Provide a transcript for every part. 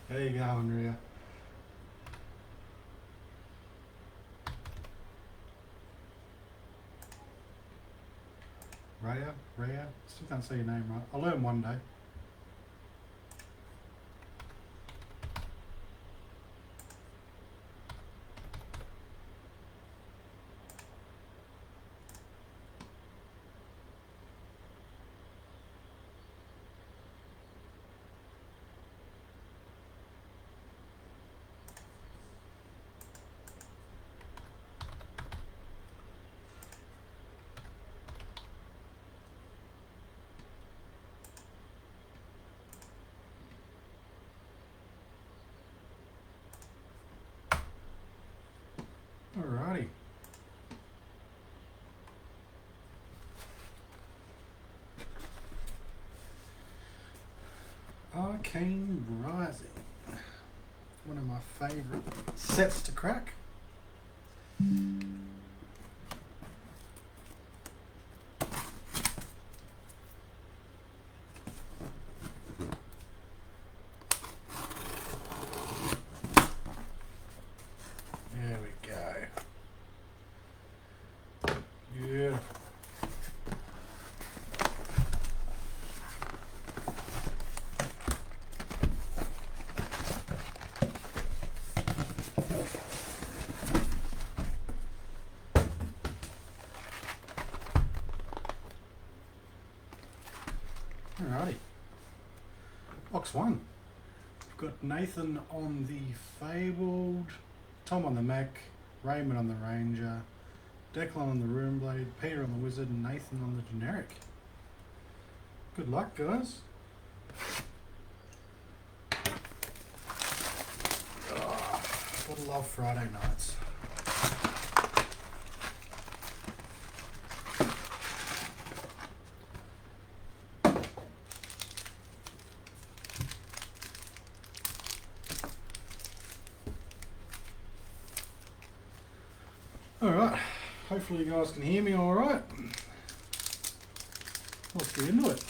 There you go, Andrea. Raya, still can't say your name right. I'll learn one day. Alrighty. Arcane Rising. One of my favourite sets to crack. There we go. Beautiful. Alrighty. Box 1. We've got Nathan on the Fabled, Tom on the Mech, Raymond on the Ranger, Declan on the Roomblade, Peter on the Wizard, and Nathan on the Generic. Good luck, guys. Oh, gotta love Friday nights. Alright, hopefully you guys can hear me alright. Let's get into it.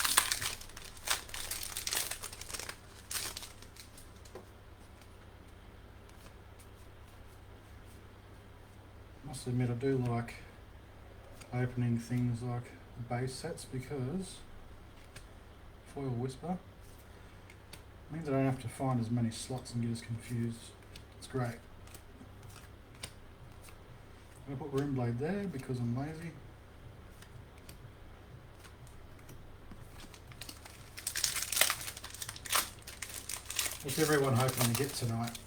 Must admit I do like opening things like base sets because foil whisper means I don't have to find as many slots and get as confused. It's great. I'm going to put Roomblade there because I'm lazy. What's everyone hoping to get tonight?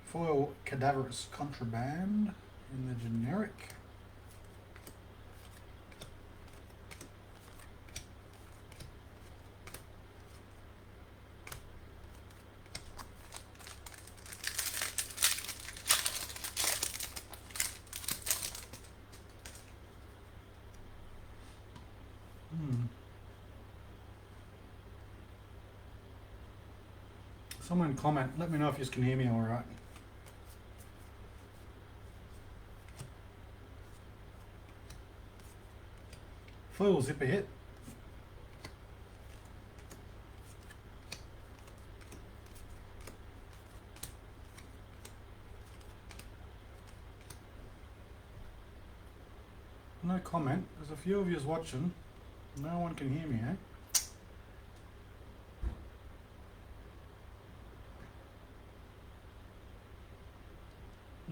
Foil Cadaverous Contraband in the Generic. Someone comment, let me know if you can hear me all right. Foil zipper hit. No comment. There's a few of yous watching. No one can hear me, eh?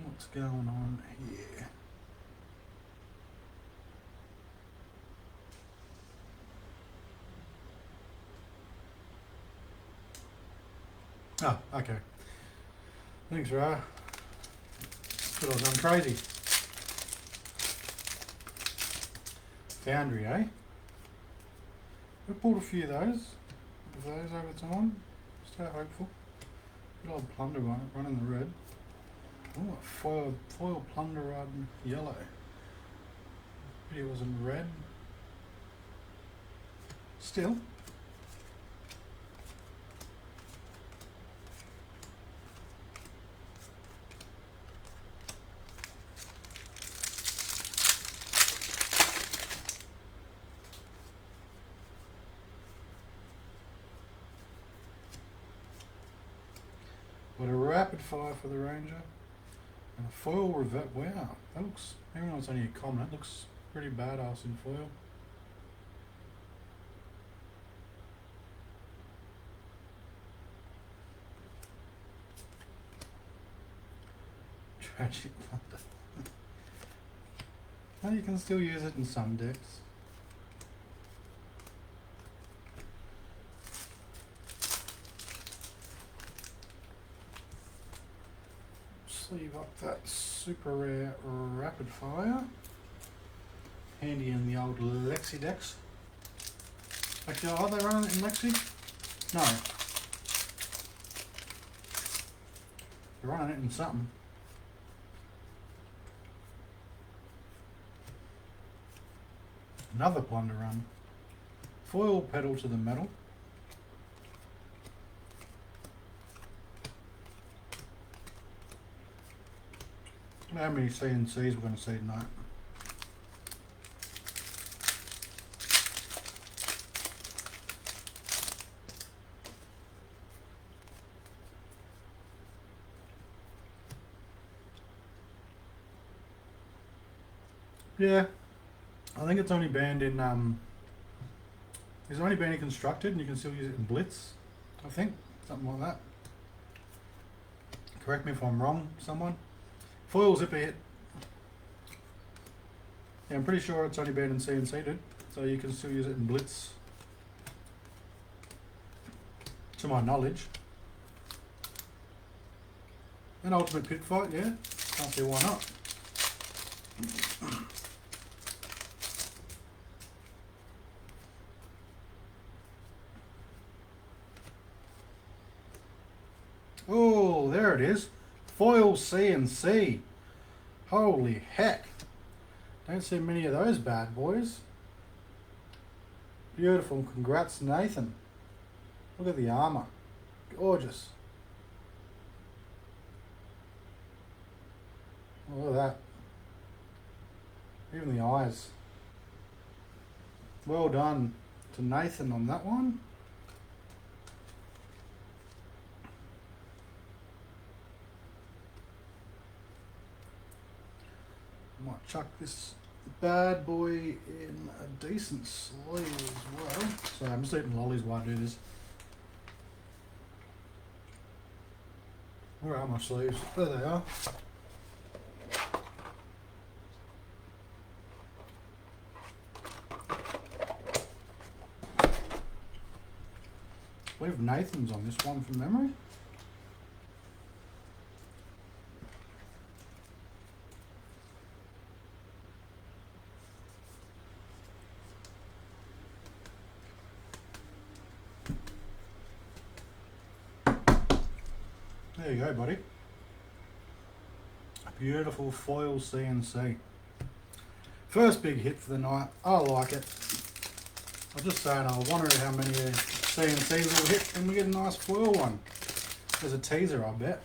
What's going on here? Oh, okay. Thanks, Ra. Thought I was going crazy. Foundry, eh? We pulled a few of those over time. Stay hopeful. Good old plunder running the red. Oh, foil plunder run yellow. But it wasn't red. Still. rapid fire for the Ranger. And a foil revert. Wow, that looks, even though it's only a common, it looks pretty badass in foil. Tragic Wonder. Well, you can still use it in some decks. Sleeve up that super rare rapid fire. Handy in the old Lexi decks. Actually, are they running it in Lexi? No. They're running it in something. Another plunder run. Foil pedal to the metal. How many CNCs we're going to see tonight? Yeah, I think it's only banned in it's only banned in constructed, and you can still use it in blitz. I think something like that. Correct me if I'm wrong, someone. Foil zipper hit. Yeah, I'm pretty sure it's only banned in CNC, dude. So you can still use it in blitz. To my knowledge. An ultimate pit fight, yeah. Can't see why not. Oh, there it is. Foil CNC. Holy heck. Don't see many of those bad boys. Beautiful. Congrats, Nathan. Look at the armor. Gorgeous. Look at that. Even the eyes. Well done to Nathan on that one. Might chuck this bad boy in a decent sleeve as well. Sorry, I'm just eating lollies while I do this. Where are my sleeves? There they are. We have Nathan's on this one from memory. There you go, buddy. A beautiful foil CNC. First big hit for the night. I like it. I was just saying, I wondered how many CNCs will hit and we get a nice foil one. There's a teaser, I bet.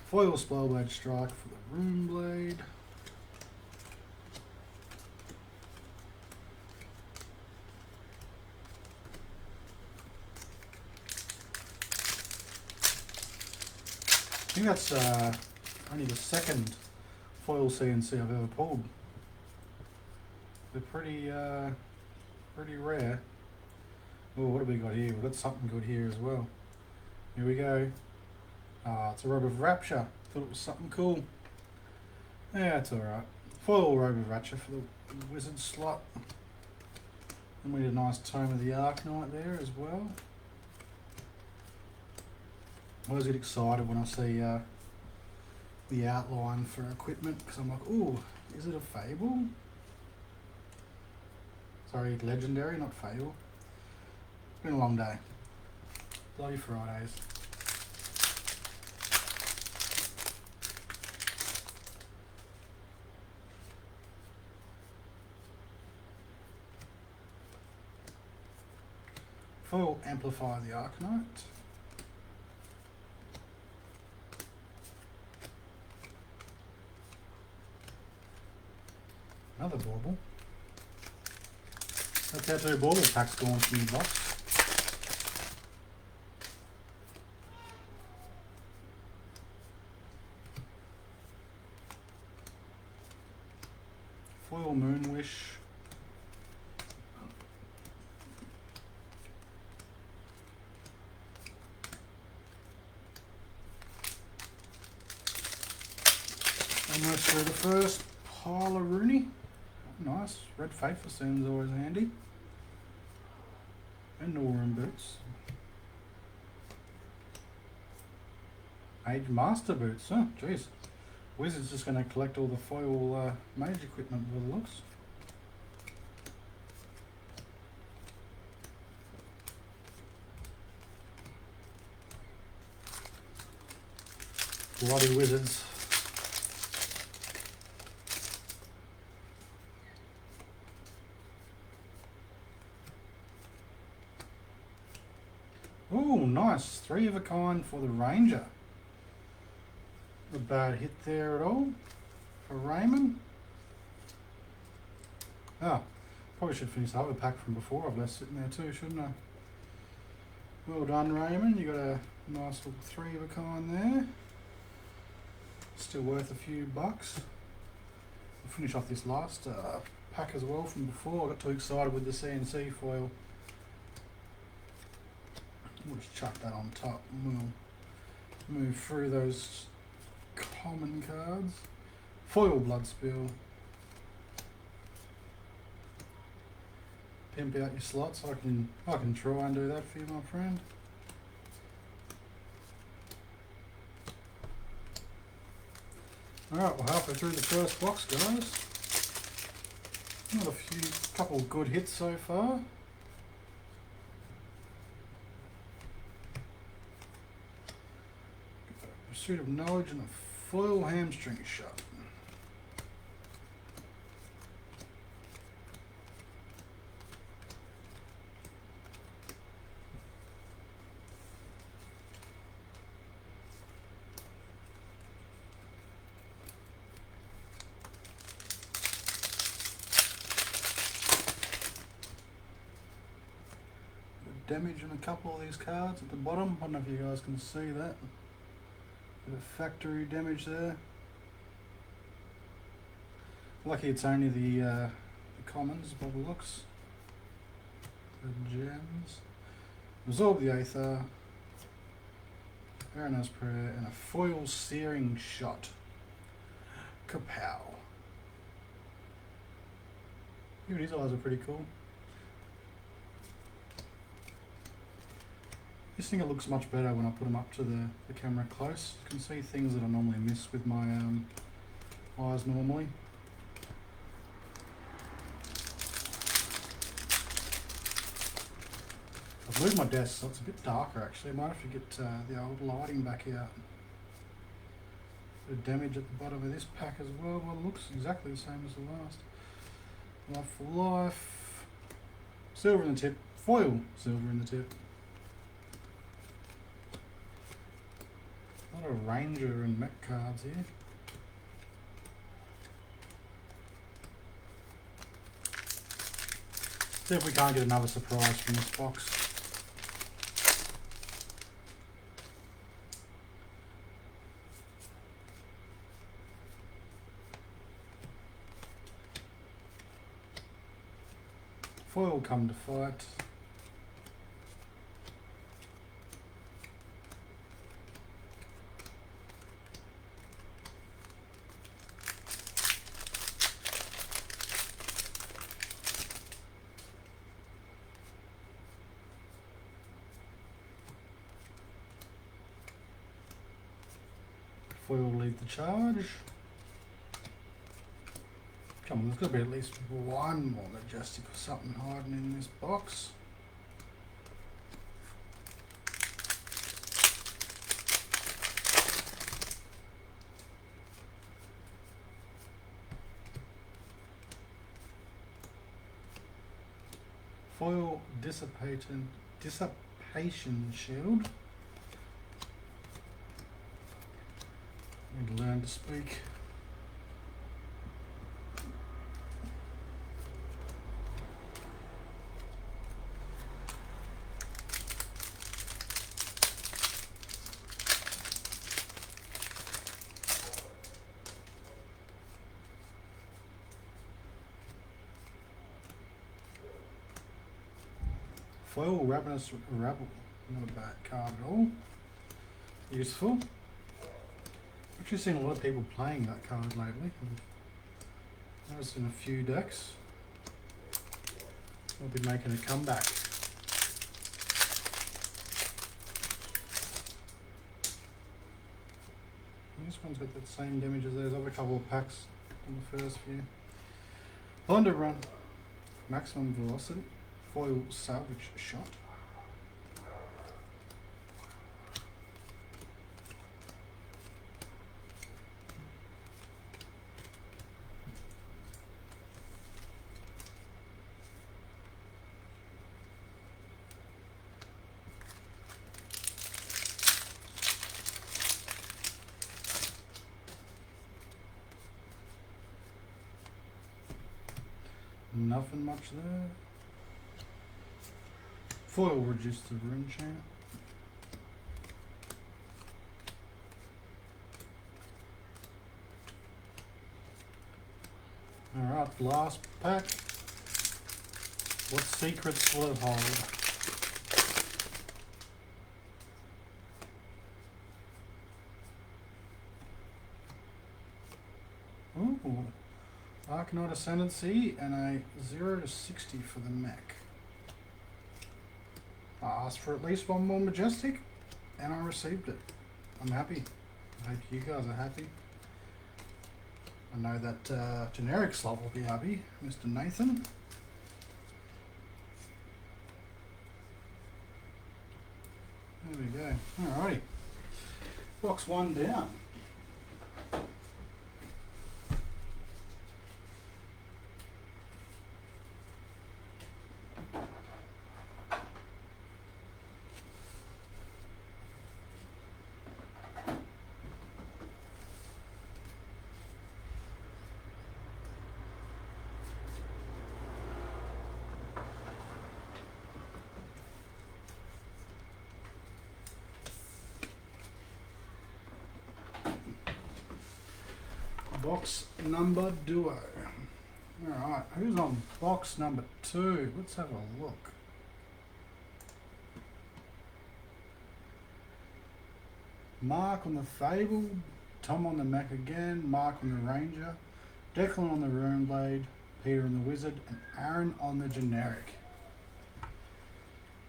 Foil Spellblade Strike for the Rune Blade. I think that's only the second foil CNC I've ever pulled. They're pretty rare. Oh, what have we got here? We've got something good here as well. Here we go. It's a Robe of Rapture. Thought it was something cool. Yeah, it's alright. Foil Robe of Rapture for the Wizard slot. And we did a nice Tome of the Arknight there as well. I always get excited when I see the outline for equipment because I'm like, ooh, is it a Fable? Sorry, Legendary, not Fable. It's been a long day. Bloody Fridays. Foil Amplify the Arknight. Another bauble. That's our 2 bauble packs going from the box. Foil Moon Wish. Almost through the first pile of Rooney. Nice. Red Faithful seems always handy. And Northern Boots. Age Master Boots. Oh, jeez. Wizard's just going to collect all the foil mage equipment by the looks. Bloody Wizards. Oh, nice. 3 of a kind for the Ranger. Not a bad hit there at all for Raymond. Ah, probably should finish the other pack from before. I've left sitting there too, shouldn't I? Well done, Raymond. You got a nice little 3 of a kind there. Still worth a few bucks. We'll finish off this last pack as well from before. I got too excited with the CNC foil. We'll just chuck that on top and we'll move through those common cards. Foil Blood Spill. Pimp out your slots. I can try and do that for you, my friend. Alright, we're halfway through the first box, guys. Not a couple of good hits so far. Pursuit of Knowledge and a foil hamstring shot. Damage on a couple of these cards at the bottom. I don't know if you guys can see that. Bit of factory damage there. Lucky it's only the commons by the looks. The gems. Absorb the Aether. Aranas Prayer and a foil searing shot. Kapow. Even his eyes are pretty cool. I just think it looks much better when I put them up to the camera close. You can see things that I normally miss with my eyes normally. I've moved my desk so it's a bit darker actually. I might have to get the old lighting back out. Bit of damage at the bottom of this pack as well. Well, it looks exactly the same as the last. Life for Life. Silver in the tip. Foil silver in the tip. A lot of Ranger and Mech cards here. See if we can't get another surprise from this box. Foil Come to Fight. Foil Lead the Charge. Come on, there's got to be at least one more Majestic or something hiding in this box. Foil Dissipation Shield. Need to learn to speak. foil Ravenous Rabble. Not a bad card at all. Useful. Actually seen a lot of people playing that card lately. I've noticed in a few decks. I'll be making a comeback. This one's got that same damage as those other couple of packs on the first few. Thunder Run, Maximum Velocity, Foil Salvage Shot. Nothing much there. Foil Reduce the Rune Chain. Alright, last pack. What secrets will it hold? Ooh. Arcanite Ascendancy and a 0 to 60 for the mech. I asked for at least one more Majestic and I received it. I'm happy. I hope you guys are happy. I know that generic slot will be happy, Mr. Nathan. There we go. Alrighty. Box 1 down. Box number duo. Alright, who's on box number 2? Let's have a look. Mark on the Fable, Tom on the Mech again, Mark on the Ranger, Declan on the Rune Blade, Peter on the Wizard, and Aaron on the Generic.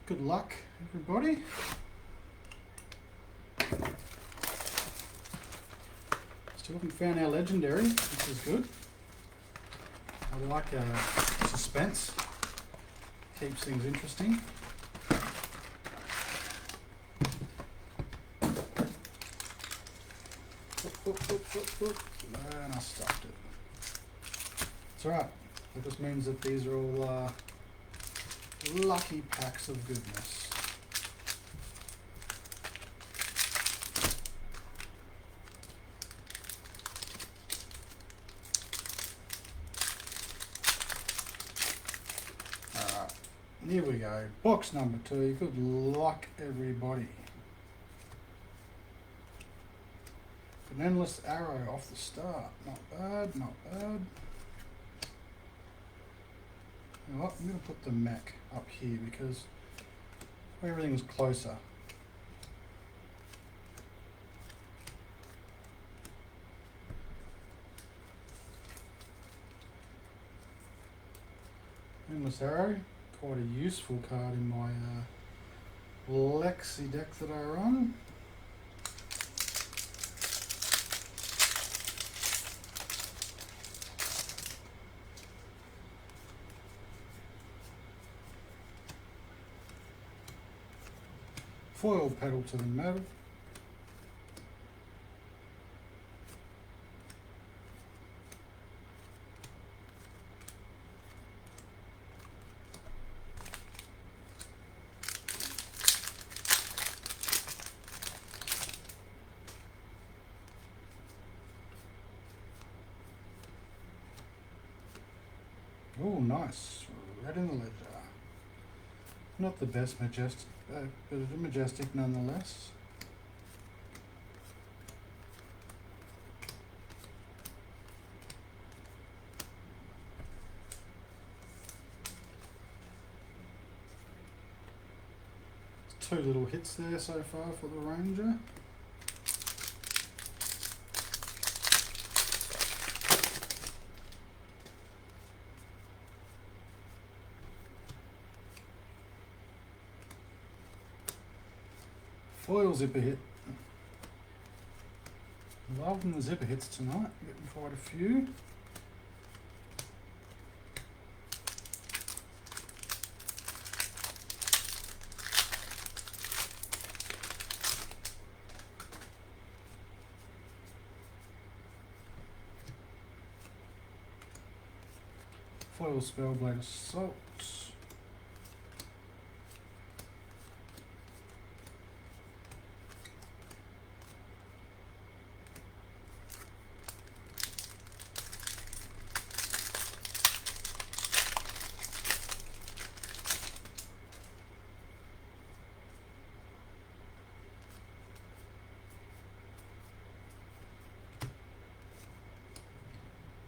Good luck, everybody. Still haven't found our legendary, which is good. I like suspense. Keeps things interesting. And I stuffed it. It's alright. That just means that these are all lucky packs of goodness. Here we go, box number 2. Good luck, everybody. An endless arrow off the start. Not bad, not bad. You know what? I'm going to put the mech up here because everything's closer. Endless arrow. Quite a useful card in my Lexi deck that I run. Foil Pedal to the Metal. Oh, nice. Red in the ledger. Not the best majestic, but a majestic nonetheless. 2 little hits there so far for the Ranger. Foil zipper hit. Loving the zipper hits tonight, getting quite a few. Foil Spellblade Assault.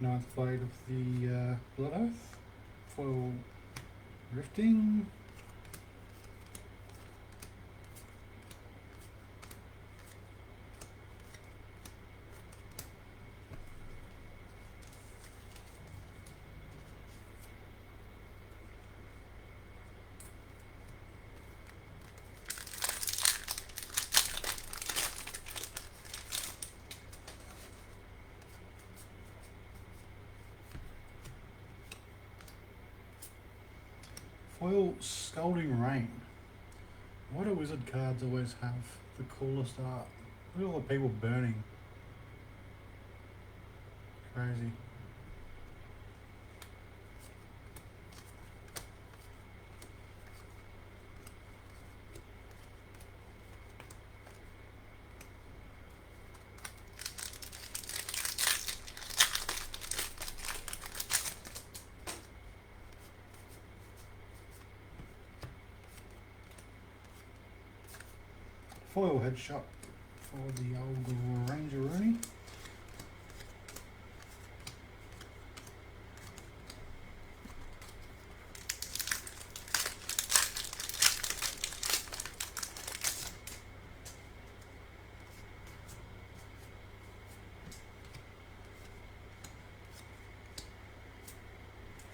Ninth Blade of the Blood Oath. Foil Drifting. Foil Scalding Rain. Why do wizard cards always have the coolest art? Look at all the people burning. Crazy. Foil Headshot for the old Ranger Rooney.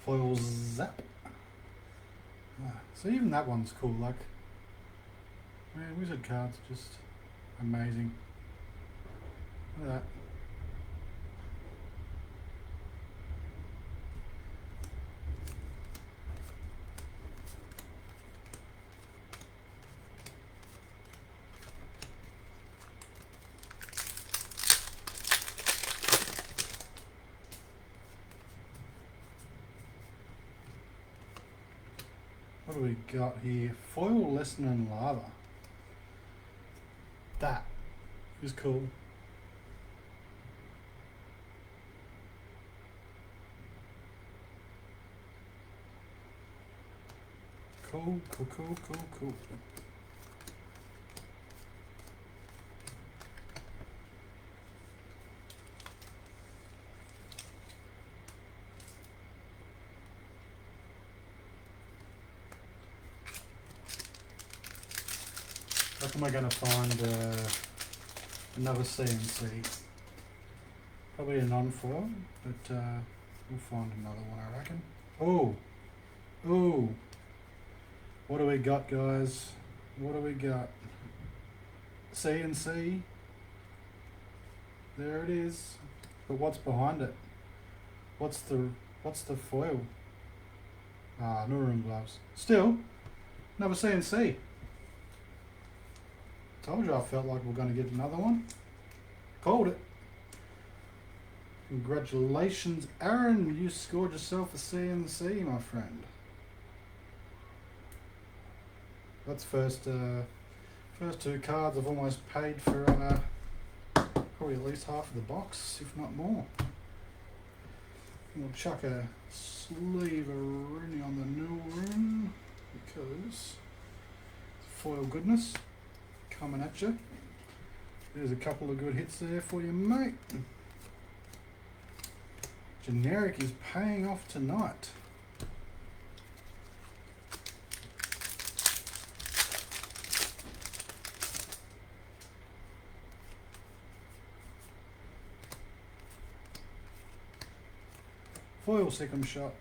Foil Zap. So even that one's cool, like, man, wizard cards are just amazing. Look at that. What do we got here? Foil Lesson in Lava. That is cool. Cool. What am I going to find? Another CNC. Probably a non-foil, but we'll find another one, I reckon. Oh! What do we got, guys? What do we got? CNC. There it is. But what's behind it? What's the foil? Ah, no room gloves. Still, another CNC. Told you I felt like we're going to get another one. Called it. Congratulations, Aaron. You scored yourself a CNC, my friend. That's first 2 cards. I've almost paid for probably at least half of the box, if not more. We'll chuck a sleeve of Rooney on the new room because foil goodness coming at you. There's a couple of good hits there for you, mate. Generic is paying off tonight. Foil second shot.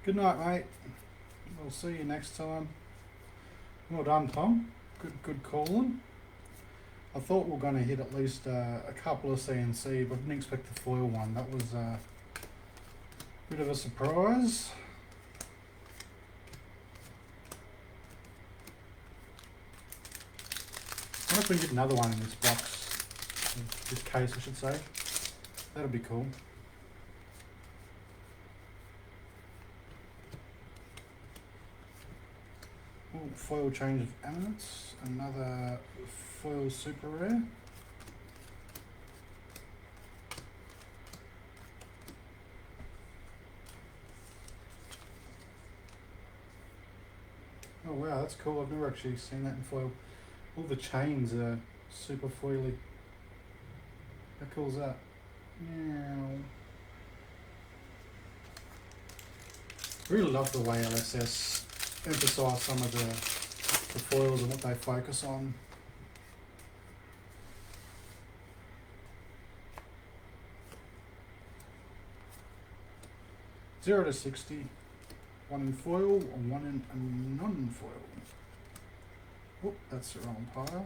Good night, mate. We'll see you next time. Well done, Tom. Good calling. I thought we were going to hit at least a couple of CNC, but I didn't expect the foil one. That was a bit of a surprise. I wonder if we can get another one in this box, this case I should say. That'll be cool. Ooh, foil change of eminence, another foil super rare. Oh wow, that's cool. I've never actually seen that in foil. All the chains are super foily. How cool is that? Meow. Really love the way LSS emphasise some of the foils and what they focus on. Zero to 60, one in foil and one in non-foil. Whoop, that's the wrong pile.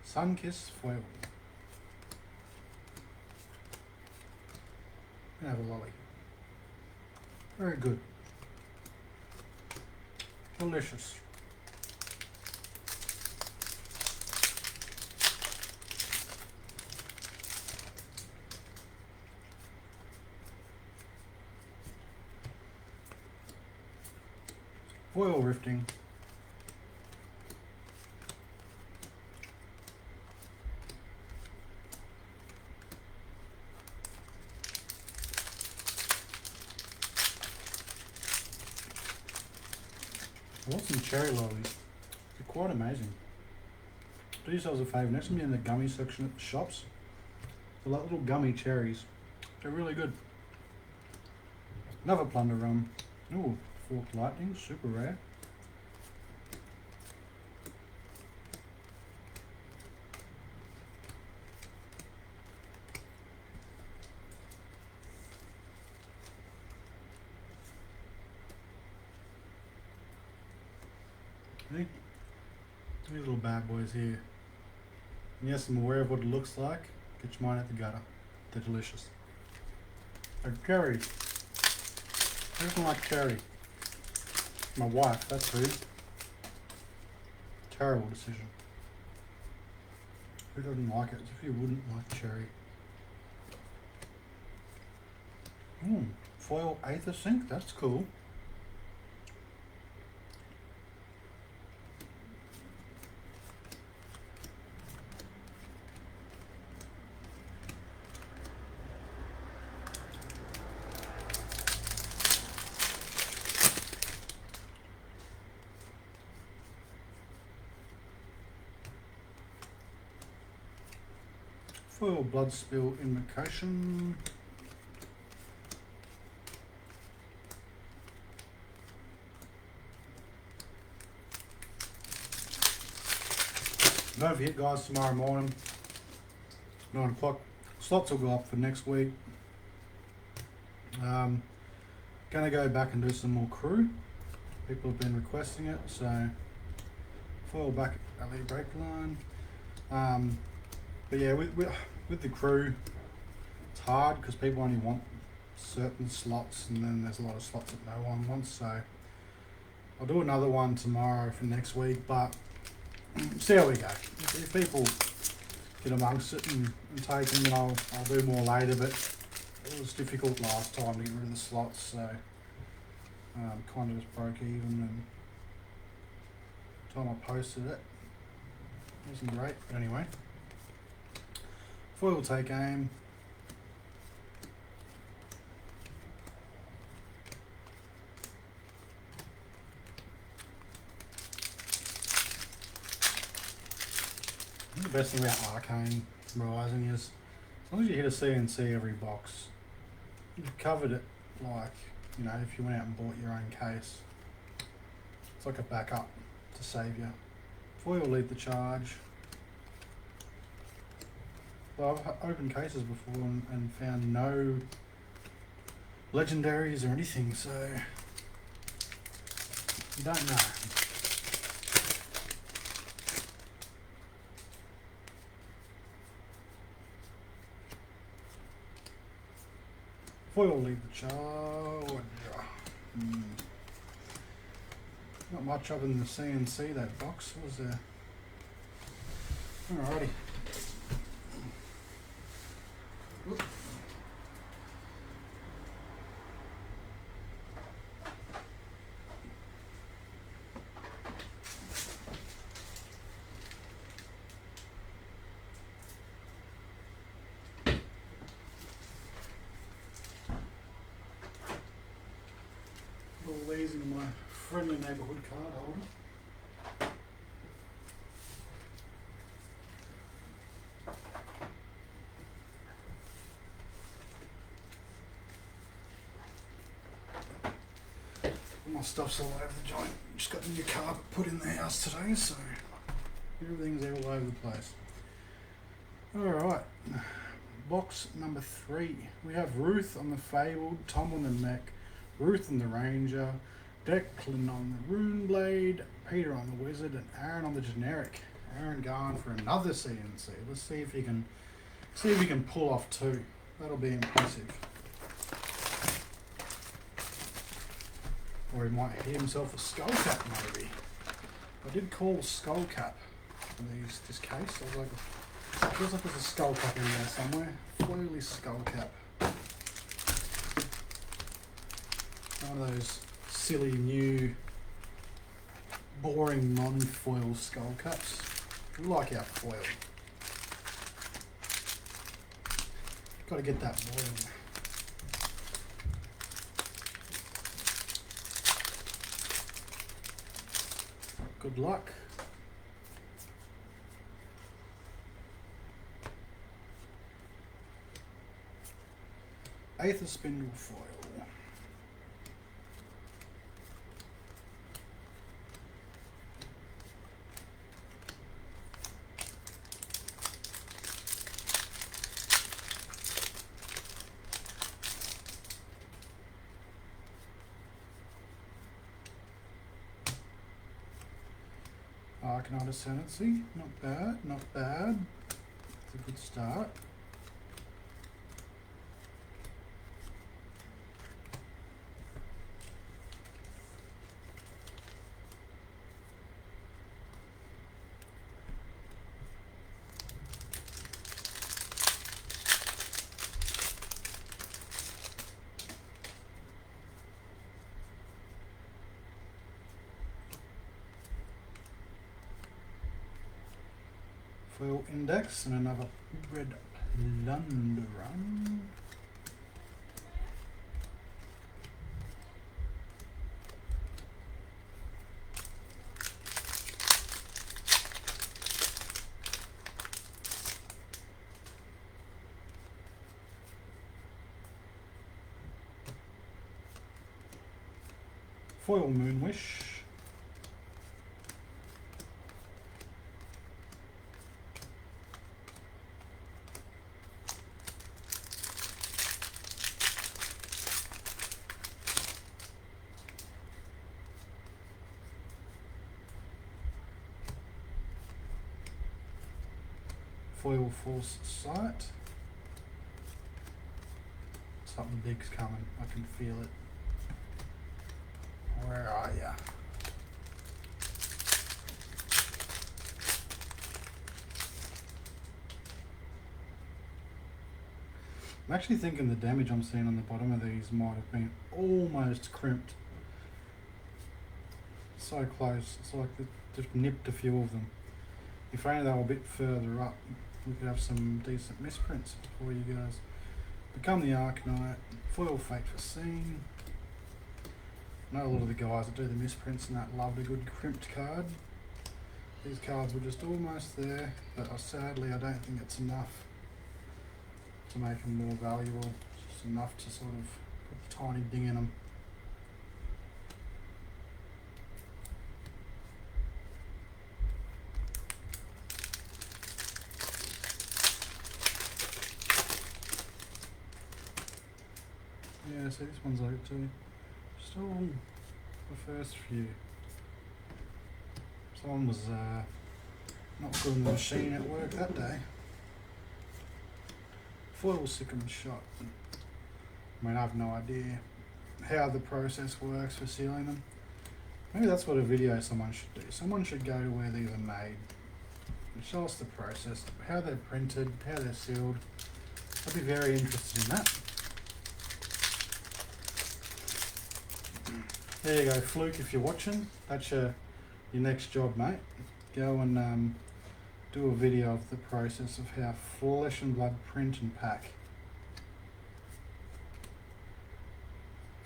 Sun-kissed foil. And have a lolly. Very good. Delicious. Foil rifting. I want some cherry lollies. They're quite amazing. Do yourselves a favour, next time you're in the gummy section at the shops, they're like little gummy cherries. They're really good. Another plunder rum. Ooh, forked lightning, super rare. See? These little bad boys here. And yes, I'm aware of what it looks like. Get your mind at the gutter. They're delicious. They're cherry. Who doesn't like cherry? My wife, that's who. Terrible decision. Who doesn't like it? If you wouldn't like cherry. Foil Aether Sync, that's cool. Foil blood spill invocation. Don't forget guys, tomorrow morning, 9 o'clock, slots will go up for next week. Gonna go back and do some more crew. People have been requesting it, so foil back LED break line. But yeah, with the crew, it's hard because people only want certain slots, and then there's a lot of slots that no one wants. So I'll do another one tomorrow for next week, but see how we go. If people get amongst it and take them, then I'll do more later. But it was difficult last time to get rid of the slots, so kind of just broke even and time I posted it. Wasn't great, but anyway. Foil take aim. The best thing about Arcane Rising is, as long as you hit a CNC every box, you've covered it. Like, you know, if you went out and bought your own case, it's like a backup to save you. Foil lead the charge. Well, I've opened cases before and found no legendaries or anything, so you don't know. Foil lead the charge. Not much other than the CNC that box, was there? Alrighty. Whoop. All these in my friendly neighbourhood card holder. My stuff's all over the joint. Just got the new carpet put in the house today, so everything's all over the place. Alright, box number 3. We have Ruth on the Fabled, Tom on the Mech, Ruth on the Ranger, Declan on the Rune Blade, Peter on the Wizard, and Aaron on the Generic. Aaron going for another CNC. Let's see if he can pull off 2. That'll be impressive. Or he might hit himself a skull cap, maybe. I did call skull cap for this case. I was like, it feels like there's a skull cap in there somewhere. Foily skull cap. One of those silly new boring non-foil skull caps. We like our foil. Got to get that boiling. Good luck. Aether Spindle foil. Arcanite Ascendancy, not bad, not bad. It's a good start. Foil Index and another red Plunderon. Foil Moonwish. Foil Force Sight. Something big's coming. I can feel it. Where are ya? I'm actually thinking the damage I'm seeing on the bottom of these might have been almost crimped. So close. It's like they've nipped a few of them. If only they were a bit further up, we could have some decent misprints for you guys. Become the Arknight, foil Fate for Scene. I know a lot of the guys that do the misprints and that love a good crimped card. These cards were just almost there, but sadly I don't think it's enough to make them more valuable. It's just enough to sort of put a tiny ding in them. Yeah, see, this one's like too. Still the first few. Someone was not good in the machine at work that day. Foil Sycamore Shot. I mean, I have no idea how the process works for sealing them. Maybe that's what a video someone should do. Someone should go to where these are made and show us the process, how they're printed, how they're sealed. I'd be very interested in that. There you go, Fluke, if you're watching, that's your next job, mate. Go and do a video of the process of how Flesh and Blood print and pack.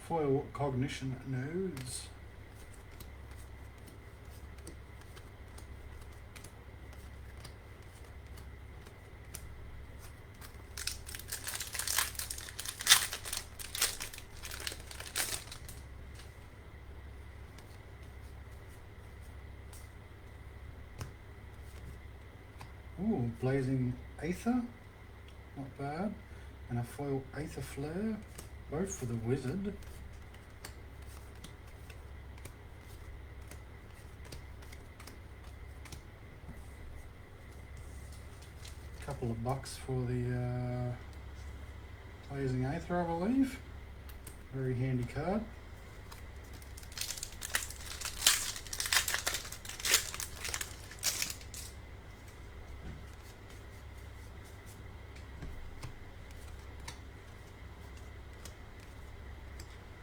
Foil Cognition Nodes. Ooh, Blazing Aether, not bad. And a foil Aether Flare, both for the Wizard. Couple of bucks for the Blazing Aether, I believe. Very handy card.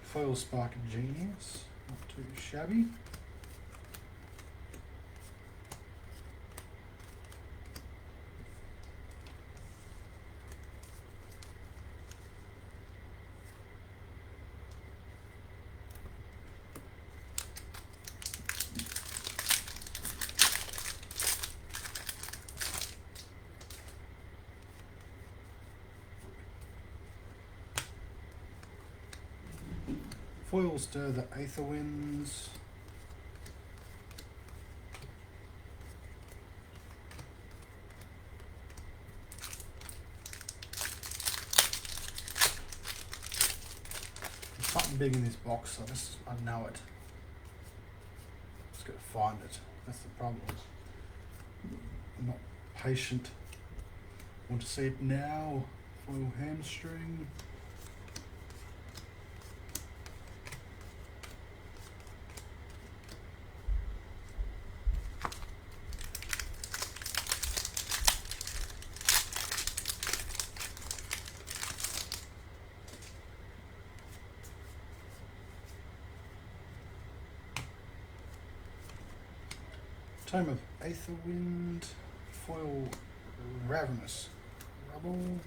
Foil Spark of Genius, not too shabby. Foil Stir the Aether Winds. There's something big in this box, I know it. Just gotta find it. That's the problem. I'm not patient. Want to see it now. Foil Hamstring. Tome of Aetherwind, foil Ravenous Rubble,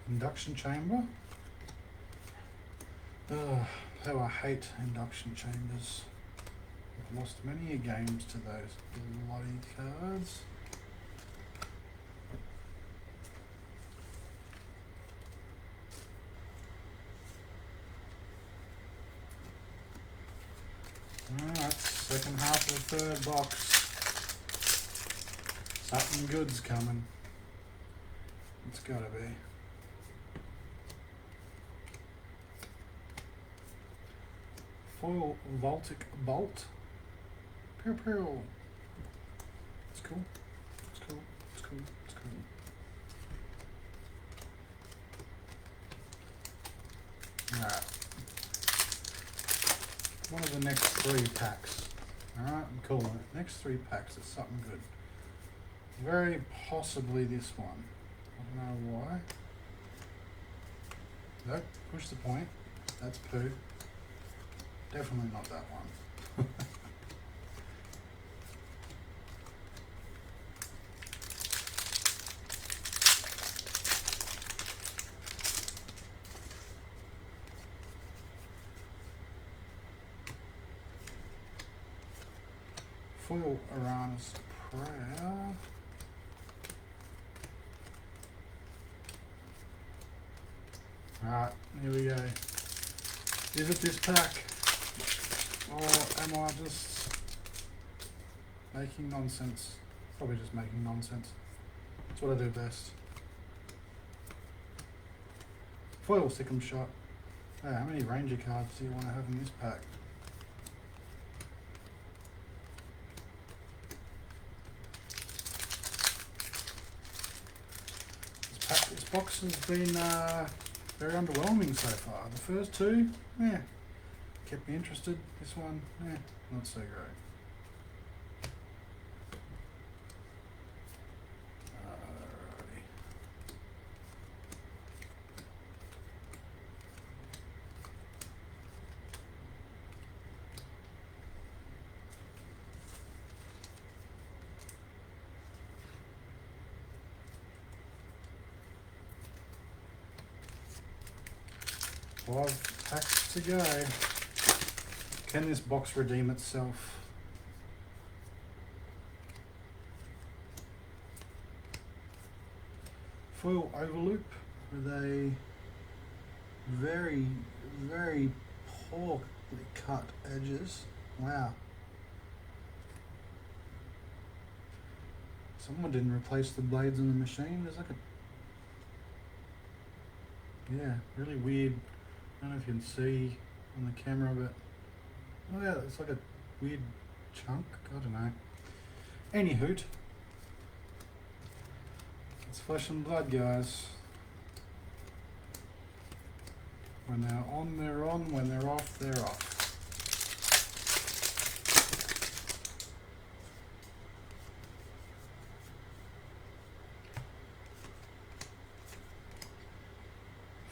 Induction Chamber. How I hate induction chambers. I've lost many games to those bloody cards. Alright, second half of the third box. Something good's coming. It's gotta be. Foil Voltic Bolt. Pew pew. It's cool. It's cool. It's cool. It's cool. one of the next 3 packs. Alright, I'm calling it. Next 3 packs is something good. Very possibly this one. I don't know why. Nope, push the point. That's poo. Definitely not that one. Foil Uranus Prayer. Alright, here we go. Is it this pack? Or am I just making nonsense? Probably just making nonsense. That's what I do best. Foil Sick'em Shot. Hey, how many Ranger cards do you want to have in this pack? This box has been very underwhelming so far. The first 2, yeah, kept me interested. This one, yeah, not so great. Alrighty. Five packs to go. Can this box redeem itself? Foil Overloop with a very, very poorly cut edges. Wow. Someone didn't replace the blades in the machine. There's like a, yeah, really weird. I don't know if you can see on the camera, but oh yeah, it's like a weird chunk. I don't know. Any hoot. It's flesh and blood, guys. When they're on, they're on. When they're off, they're off.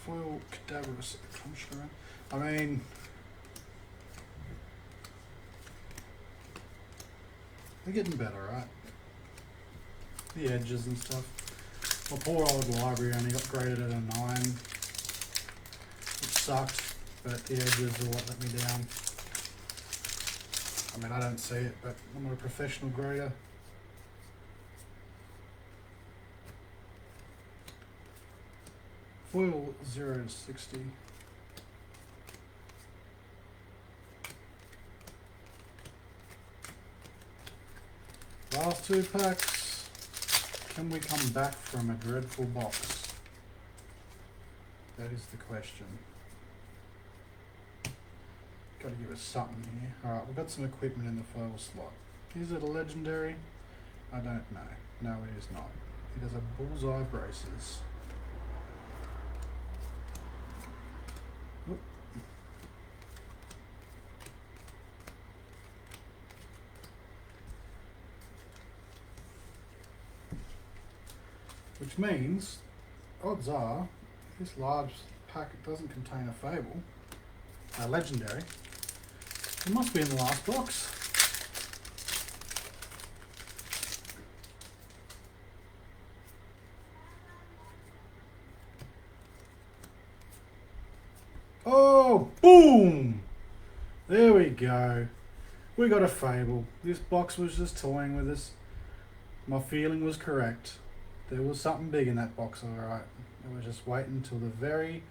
Foil Cadaverous Construct. I mean, they're getting better, right? The edges and stuff. My poor old library only got graded at a 9, which sucked, but the edges are what let me down. I mean, I don't see it, but I'm not a professional grader. Foil 0 to 60. Last 2 packs. Can we come back from a dreadful box? That is the question. Got to give us something here. Alright, we've got some equipment in the foil slot. Is it a legendary? I don't know. No, it is not. It has a bullseye braces. Oop. Which means, odds are, this large packet doesn't contain a Fable, a legendary. It must be in the last box. Oh, boom! There we go. We got a Fable. This box was just toying with us. My feeling was correct. There was something big in that box, alright. I was just waiting until the very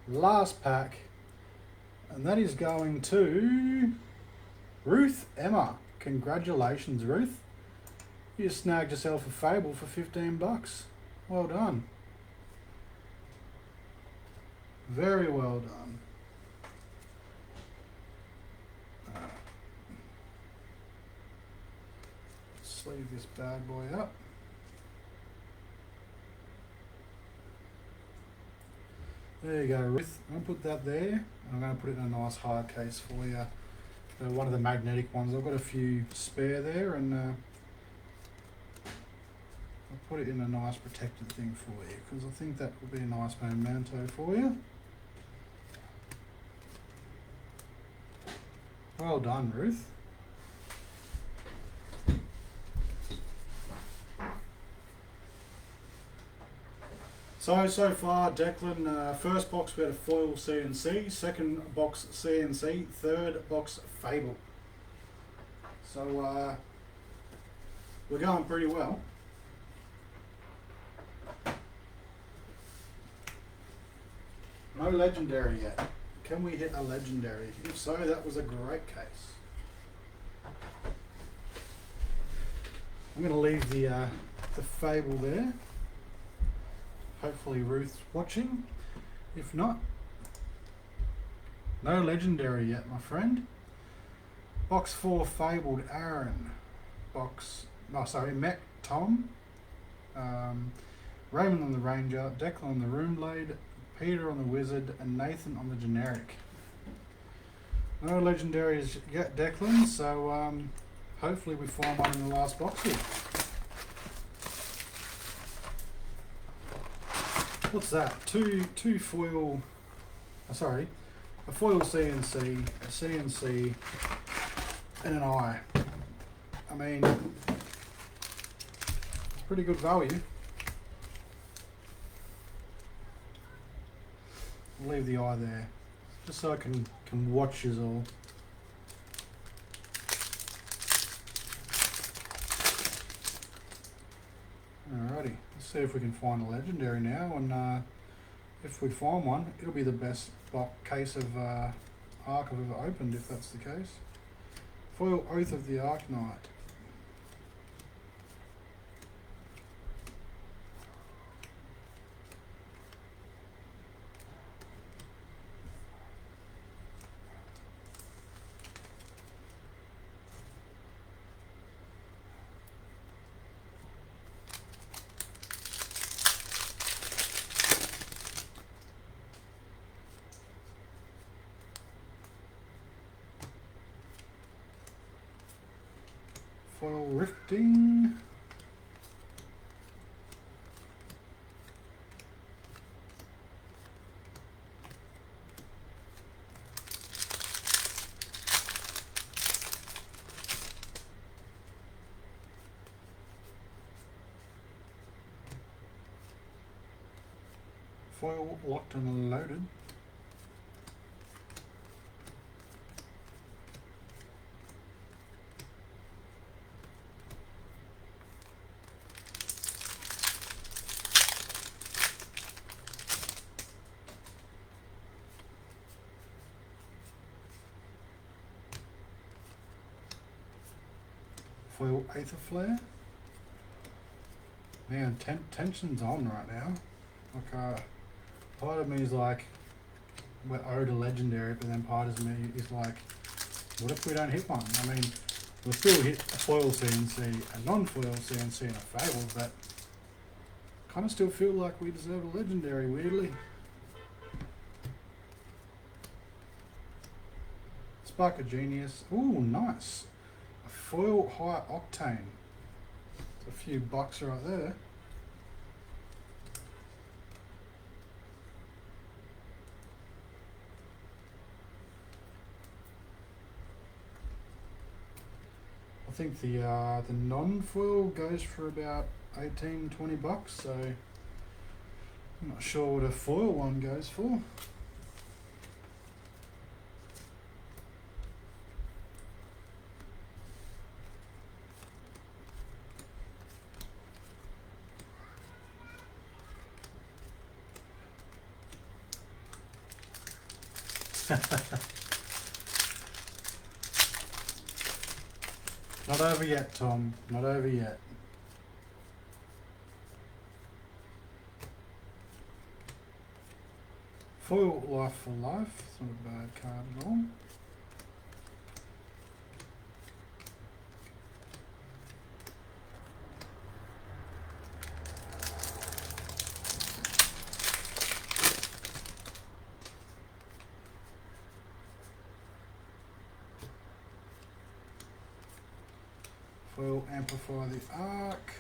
last pack. And that is going to Ruth Emma. Congratulations, Ruth. You just snagged yourself a Fable for 15 bucks. Well done. Very well done. Sleeve this bad boy up. There you go, Ruth. I'm going to put that there. I'm going to put it in a nice hard case for you. one of the magnetic ones. I've got a few spare there, and I'll put it in a nice protected thing for you, because I think that will be a nice memento for you. Well done, Ruth. So far, Declan, first box we had a foil CNC, second box CNC, third box Fable. So we're going pretty well. No legendary yet. Can we hit a legendary? If so, that was a great case. I'm going to leave the Fable there. Hopefully Ruth's watching. If not, no legendary yet, my friend. Box 4 Fabled Aaron. Mech Tom. Raymond on the Ranger, Declan on the Roomblade, Peter on the Wizard, and Nathan on the generic. No legendaries yet, Declan, so hopefully we find one in the last box here. What's that? Two foil, a foil CNC, a CNC, and an eye. I mean, it's pretty good value. I'll leave the eye there, just so I can watch yous all. Alrighty, let's see if we can find a legendary now, and if we find one, it'll be the best case of Arc I've ever opened, if that's the case. Foil Oath of the Arc Knight. Foil Rifting. Foil Locked and Loaded. Foil Aether Flare. Man, tension's on right now. Like, part of me is like, we're owed a legendary, but then part of me is like, what if we don't hit one? I mean, we'll still hit a foil CNC, a non-foil CNC, and a Fable, but kind of still feel like we deserve a legendary, weirdly. Spark of Genius. Ooh, nice. A foil High Octane. It's a few bucks right there. I think the non-foil goes for about 18-20 bucks, so I'm not sure what a foil one goes for. Not over yet, Tom. Not over yet. Foil Life for Life. It's not a bad card at all. Foil amplify the arc.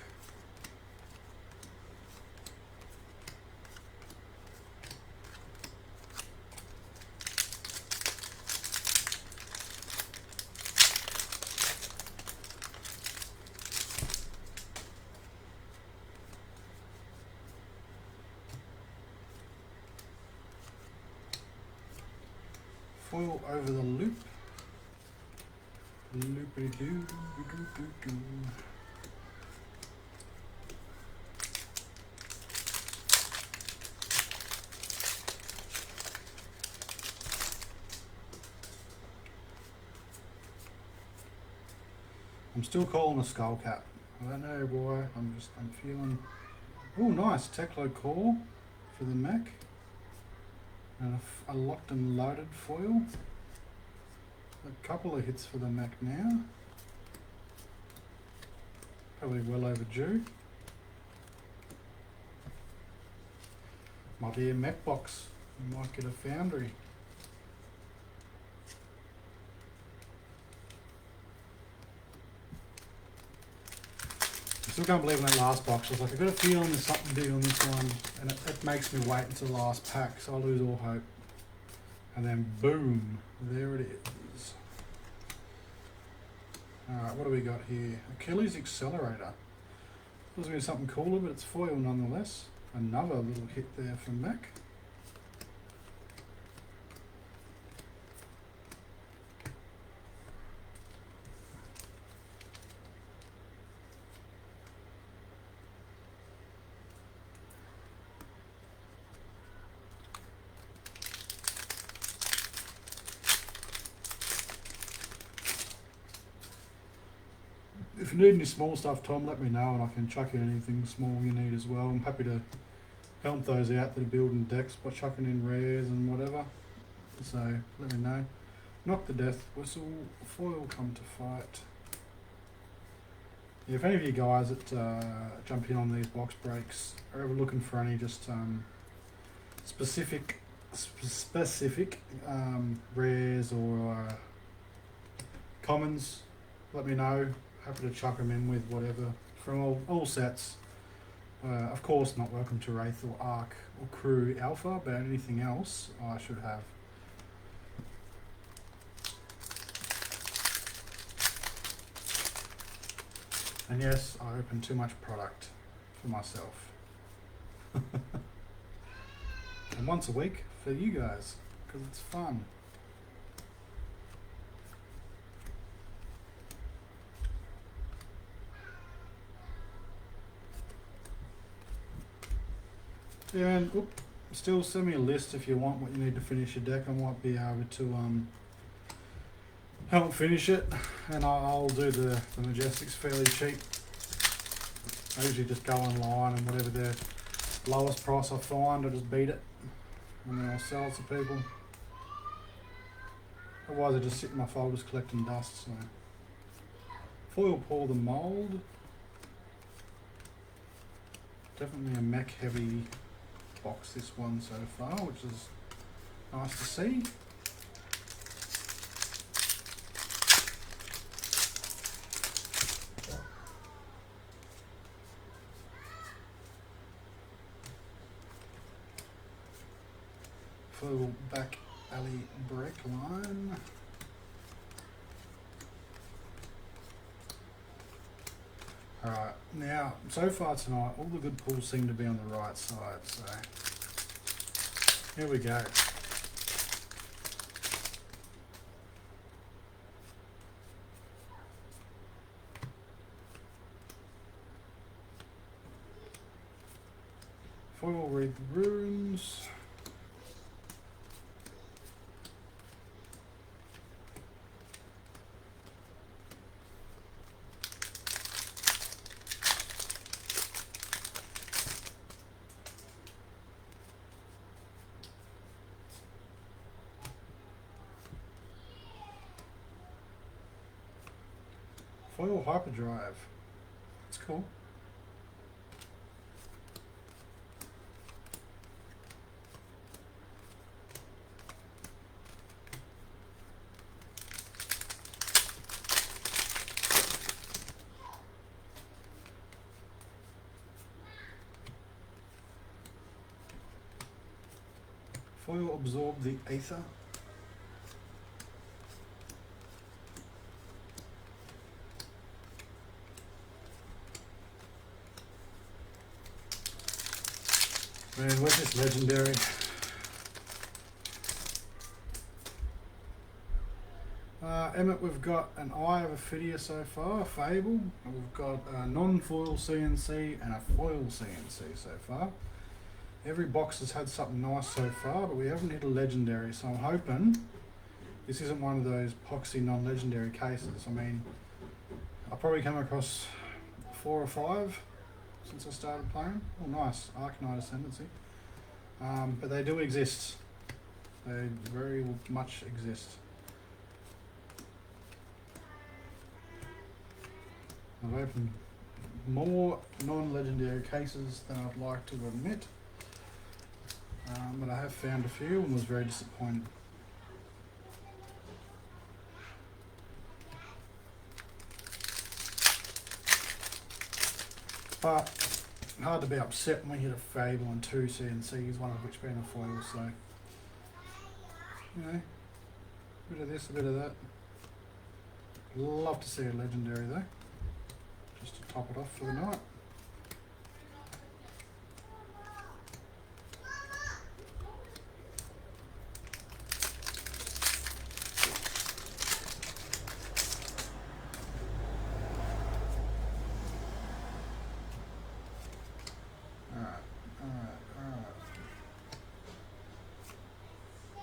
Foil over the loop. Loopity-doo, doo-doo-doo-doo. I'm still calling a skull cap. I don't know why. I'm feeling. Oh, nice tickle core for the Mac, and a locked and loaded foil. A couple of hits for the Mac now. Probably well overdue. Might be a Mac box. You might get a foundry. I still can't believe in that last box. I was like, I've got a feeling there's something big on this one, and it makes me wait until the last pack, so I lose all hope. And then boom, there it is. Alright, what do we got here? Achilles Accelerator. There's going to be something cooler, but it's foil nonetheless. Another little hit there from Mac. If you need any small stuff, Tom, let me know and I can chuck in anything small you need as well. I'm happy to help those out that are building decks by chucking in rares and whatever. So let me know. Knock the death whistle, foil come to fight. Yeah, if any of you guys that jump in on these box breaks are ever looking for any just specific rares or commons, let me know. Happy to chuck them in with whatever from all sets. Of course, not welcome to Wraith or Arc or Crew Alpha, but anything else I should have. And yes, I open too much product for myself. And once a week for you guys, because it's fun. Yeah, and still send me a list if you want what you need to finish your deck. I might be able to help finish it, and I'll do the Majestics fairly cheap. I usually just go online and whatever the lowest price I find, I just beat it, and then I'll sell it to people. Otherwise I just sit in my folders collecting dust. So. Foil pour the mould. Definitely a Mac heavy box, this one so far, which is nice to see. Foil back alley break line. Alright, now so far tonight all the good pulls seem to be on the right side, so here we go. Foil read the runes. Foil hyperdrive. That's cool. foil absorb the ether. Man, where's this legendary? Emmett, we've got an Eye of Ophidia so far, a Fable, and we've got a non-foil CNC and a foil CNC so far. Every box has had something nice so far, but we haven't hit a legendary, so I'm hoping this isn't one of those poxy non-legendary cases. I mean, I've probably come across 4 or 5 since I started playing. Oh nice, Arcanite Ascendancy. But they do exist. They very much exist. I've opened more non-legendary cases than I'd like to admit, but I have found a few and was very disappointed. But hard to be upset when we hit a Fable and 2 CNCs, one of which being a foil, so you know, a bit of this, a bit of that. Love to see a legendary though, just to top it off for the night.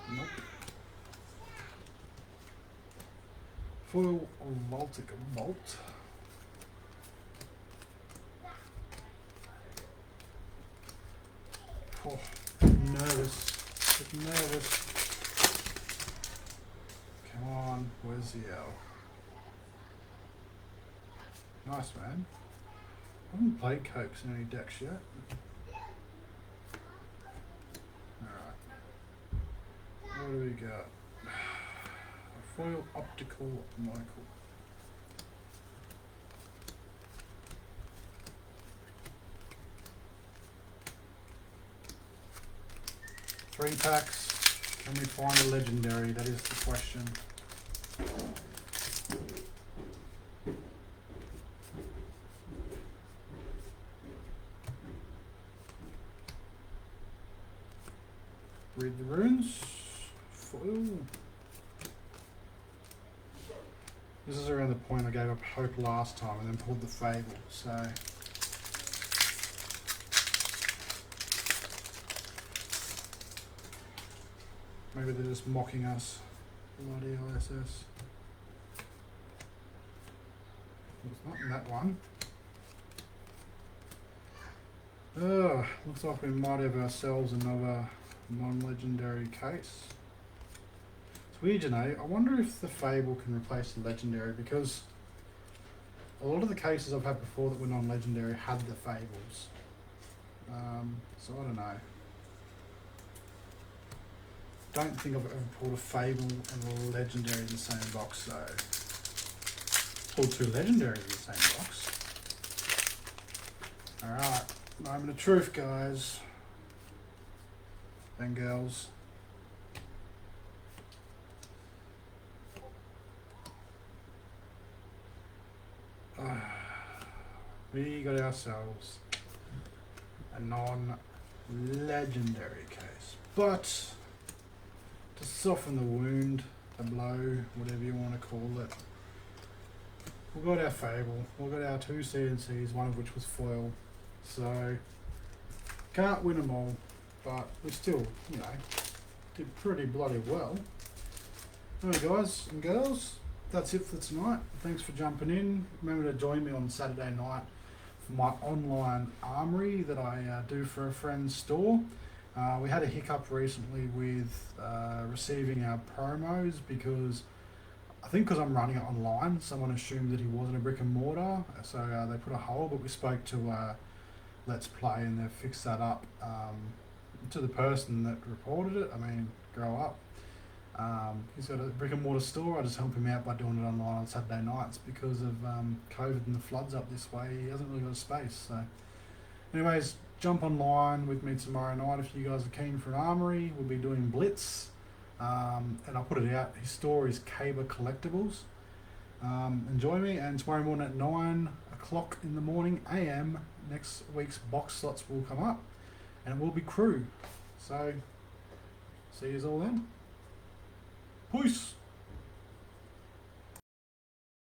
Nope. Foil Voltic Bolt. Oh, nervous. Come on, where's the L? Nice, man. I haven't played Cokes in any decks yet. Alright. What do we got? A foil optical Michael. Three packs. Can we find a legendary? That is the question. Read the runes. Foil. This is around the point I gave up hope last time and then pulled the Fable, so maybe they're just mocking us. Bloody LSS. It's not in that one. Looks like we might have ourselves another non-legendary case. It's weird, you know. I wonder if the Fable can replace the legendary, because a lot of the cases I've had before that were non-legendary had the Fables. So I don't know. Don't think I've ever pulled a Fable and a legendary in the same box, so pulled 2 legendaries in the same box. Alright, moment of truth, guys and girls. We got ourselves a non-legendary case, but to soften the wound, the blow, whatever you want to call it, we've got our Fable, we've got our 2 CNCs, one of which was foil, so can't win them all, but we still, you know, did pretty bloody well. Alright guys and girls, that's it for tonight. Thanks for jumping in. Remember to join me on Saturday night for my online armory that I do for a friend's store. We had a hiccup recently with receiving our promos, because I think because I'm running it online, someone assumed that he wasn't a brick and mortar, so they put a hold, but we spoke to Let's Play and they've fixed that up. To the person that reported it, I mean, grow up. He's got a brick and mortar store. I just help him out by doing it online on Saturday nights because of COVID and the floods up this way. He hasn't really got a space. So anyways, jump online with me tomorrow night if you guys are keen for an armory. We'll be doing Blitz, and I'll put it out. His store is Caber Collectibles. Enjoy me, and tomorrow morning at 9 o'clock in the morning AM, next week's box slots will come up, and it will be crew. So, see you all then. Peace.